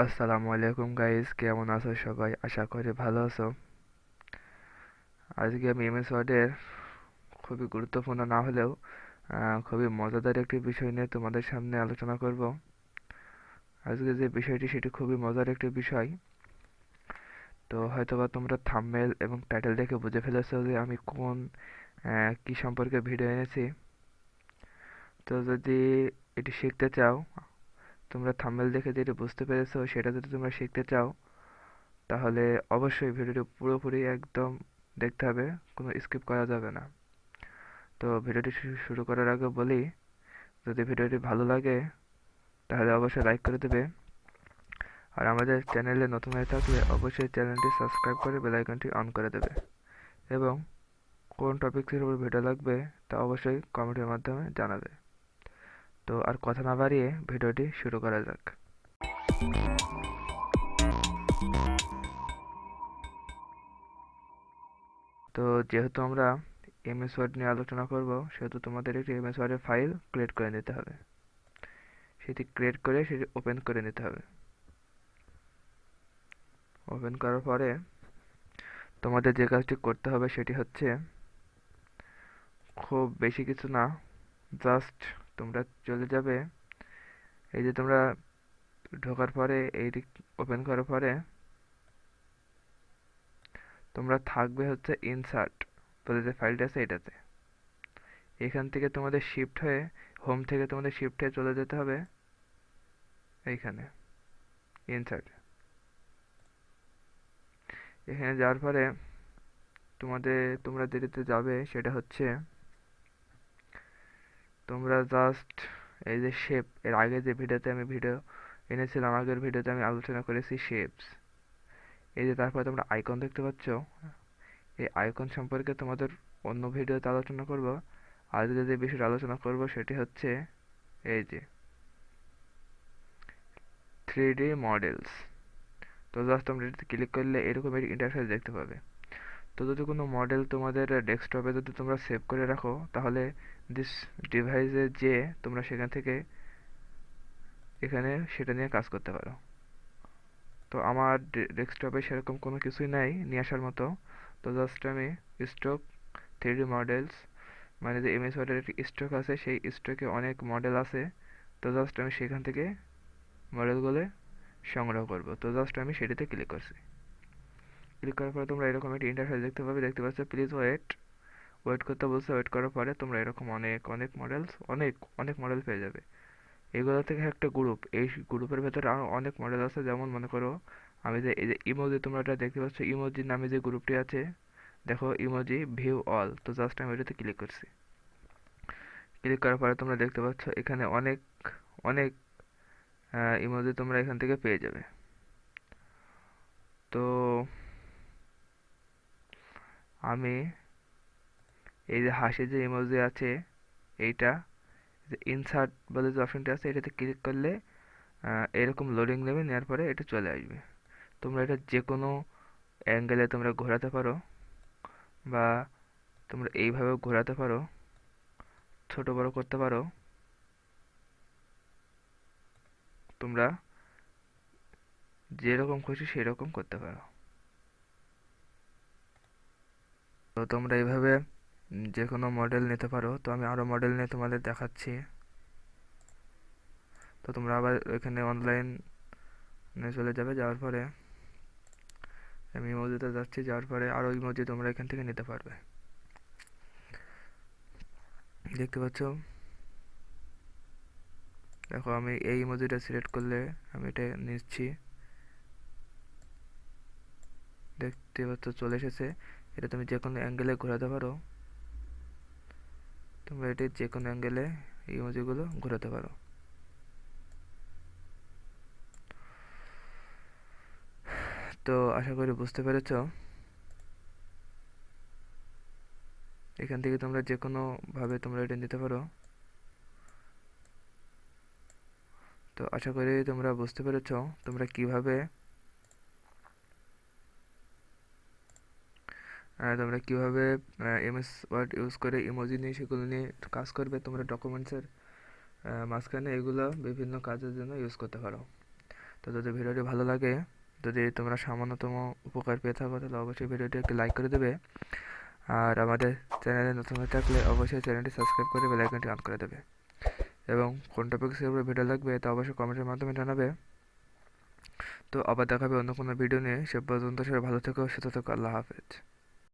আসসালামু আলাইকুম গাইস, কেমন আছো সবাই? আশা করি ভালো আছো। আজকে আমি এমএস ওয়ার্ডের খুবই গুরুত্বপূর্ণ না হলেও খুবই মজাদার একটি বিষয় নিয়ে তোমাদের সামনে আলোচনা করব। আজকে যে বিষয়টি সেটি খুবই মজার একটি বিষয়। তো হয়তোবা তোমরা থাম্বনেল এবং টাইটেল দেখে বুঝে ফেলেছো যে আমি কোন কি সম্পর্কে ভিডিও এনেছি। তো যদি এটি শিখতে চাও, তোমরা থাম্বনেল দেখে যেটি বুঝতে পেরেছো সেটা যদি তোমরা শিখতে চাও, তাহলে অবশ্যই ভিডিওটি পুরোপুরি একদম দেখতে হবে, কোনো স্কিপ করা যাবে না। তো ভিডিওটি শুরু করার আগে বলি, যদি ভিডিওটি ভালো লাগে তাহলে অবশ্যই লাইক করে দেবে। আর আমাদের চ্যানেলে নতুন হয়ে থাকলে অবশ্যই চ্যানেলটি সাবস্ক্রাইব করে বেল আইকনটি অন করে দেবে। এবং কোন টপিকের উপর ভিডিও লাগবে তা অবশ্যই কমেন্টের মাধ্যমে জানাবে। তো আর কথা না বাড়িয়ে ভিডিওটি শুরু করা যাক। তো যেহেতু আমরা এমএস ওয়ার্ড নিয়ে আলোচনা করব, সেহেতু তোমাদের একটি এমএস ওয়ার্ডের ফাইল ক্রিয়েট করে নিতে হবে। সেটি ক্রিয়েট করে সেটি ওপেন করে নিতে হবে। ওপেন করার পরে তোমাদের যে কাজটি করতে হবে সেটি হচ্ছে, খুব বেশি কিছু না, জাস্ট তোমরা চলে যাবে, এই যে তোমরা ঢোকার পরে এইটি ওপেন করার পরে তোমরা থাকবে হচ্ছে ইনসার্ট বলে যে ফাইলটা আছে এটাতে। এখান থেকে তোমাদের শিফট হয়ে, হোম থেকে তোমাদের শিফট হয়ে চলে যেতে হবে এইখানে ইনসার্ট। এখানে যাওয়ার পরে তোমরা যেটাতে যাবে সেটা হচ্ছে, তোমরা জাস্ট এই যে শেপ, এর আগে যে ভিডিওতে আমি ভিডিও এনেছিলাম, আগের ভিডিওতে আমি আলোচনা করেছি শেপস। এই যে তারপরে তোমরা আইকন দেখতে পাচ্ছ, এই আইকন সম্পর্কে তোমাদের অন্য ভিডিওতে আলোচনা করব। আজকে যে বিষয়টা আলোচনা করব সেটি হচ্ছে এই যে 3D মডেলস। তো জাস্ট তোমরা এটাতে ক্লিক করলে এরকম একটি ইন্টারফেস দেখতে পাবে। তো যদি কোনো মডেল তোমাদের ডেস্কটপে যদি তোমরা সেভ করে রাখো, তাহলে দিস ডিভাইসে যে তোমরা সেখান থেকে এখানে সেটা নিয়ে কাজ করতে পারো। তো আমার ডেস্কটপে সেরকম কোনো কিছুই নাই নিয়ে আসার মতো। তো জাস্ট আমি স্টক 3D মডেলস, মানে যে এমএস ওয়ার্ডের একটি স্টক আছে, সেই স্টকে অনেক মডেল আছে। তো জাস্ট আমি সেখান থেকে মডেলগুলো সংগ্রহ করব। তো জাস্ট আমি সেটিতে ক্লিক করছি। ক্লিক করার পরে তোমরা এরকম একটি ইন্টারফেস দেখতে পাবে, দেখতে পাচ্ছ প্লিজ ওয়েট। ওয়েট করতে বলছে, ওয়েট করার পরে তোমরা এরকম অনেক অনেক মডেলস, অনেক অনেক মডেল পেয়ে যাবে। এগুলো থেকে একটা গ্রুপ, এই গ্রুপের ভেতরে আরও অনেক মডেল আছে। যেমন মনে করো, আমি যে এই যে ইমোজি তোমরা এটা দেখতে পাচ্ছ, ইমোজি নামে যে গ্রুপটি আছে, দেখো ইমোজি ভিউ অল। তো জাস্ট আমি এটাতে ক্লিক করছি। ক্লিক করার পরে তোমরা দেখতে পাচ্ছ এখানে অনেক অনেক ইমোজি তোমরা এখান থেকে পেয়ে যাবে। তো আমি এই যে হাসি যে ইমোজি আছে এইটা, যে ইনসার্ট বলে যে অপশনটি আছে, এটাতে ক্লিক করলে এরকম লোডিং নেবে, নেওয়ার পরে এটা চলে আসবে। তোমরা এটা যে কোনো অ্যাঙ্গেলে তোমরা ঘোরাতে পারো, বা তোমরা এইভাবেও ঘোরাতে পারো, ছোট বড় করতে পারো, তোমরা যেরকম খুশি সেরকম করতে পারো। তো তোমরা এইভাবে যে কোনো মডেল নিতে পারো। তো আমি আরও মডেল নিয়ে তোমাদের দেখাচ্ছি। তো তোমরা আবার এখানে অনলাইনে চলে যাবে, যাওয়ার পরে আমি ইমোজিতে যাচ্ছি, যাওয়ার পরে আরও ইমোজি তোমরা এখান থেকে নিতে পারবে। দেখতে পাচ্ছ, দেখো আমি এই ইমোজিটা সিলেক্ট করলে আমি এটা নিচ্ছি, দেখতে পাচ্ছ চলে এসেছে। এটা তুমি যে কোনো অ্যাঙ্গেলে ঘোরাতে পারো, তোমরা এটি যে কোনো অ্যাঙ্গেলে ইমোজিগুলো ঘোরাতে পারো। তো আশা করি বুঝতে পেরেছ। এখান থেকে তোমরা যে কোনো ভাবে তোমরা এটা নিতে পারো। তো আশা করি তোমরা বুঝতে পেরেছ তোমরা কিভাবে এমএস ওয়ার্ড ইউজ করে ইমোজি নিয়ে সেগুলো নিয়ে কাজ করবে। তোমরা ডকুমেন্টসের মাঝখানে এগুলো বিভিন্ন কাজের জন্য ইউজ করতে পারো। তো যদি ভিডিওটি ভালো লাগে, যদি তোমরা সামান্যতম উপকার পেয়ে থাকো, তাহলে অবশ্যই ভিডিওটি একটি লাইক করে দেবে। আর আমাদের চ্যানেলে নতুন হয়ে থাকলে অবশ্যই চ্যানেলটি সাবস্ক্রাইব করে বেল আইকনটি অন করে দেবে। এবং কোন টপিকের উপরে ভিডিও লাগবে তা অবশ্যই কমেন্টের মাধ্যমে জানাবে। তো আবার দেখাবে অন্য কোনো ভিডিও নিয়ে। সে পর্যন্ত সবাই ভালো থেকো, সুস্থ থেকো। আল্লাহ হাফেজ।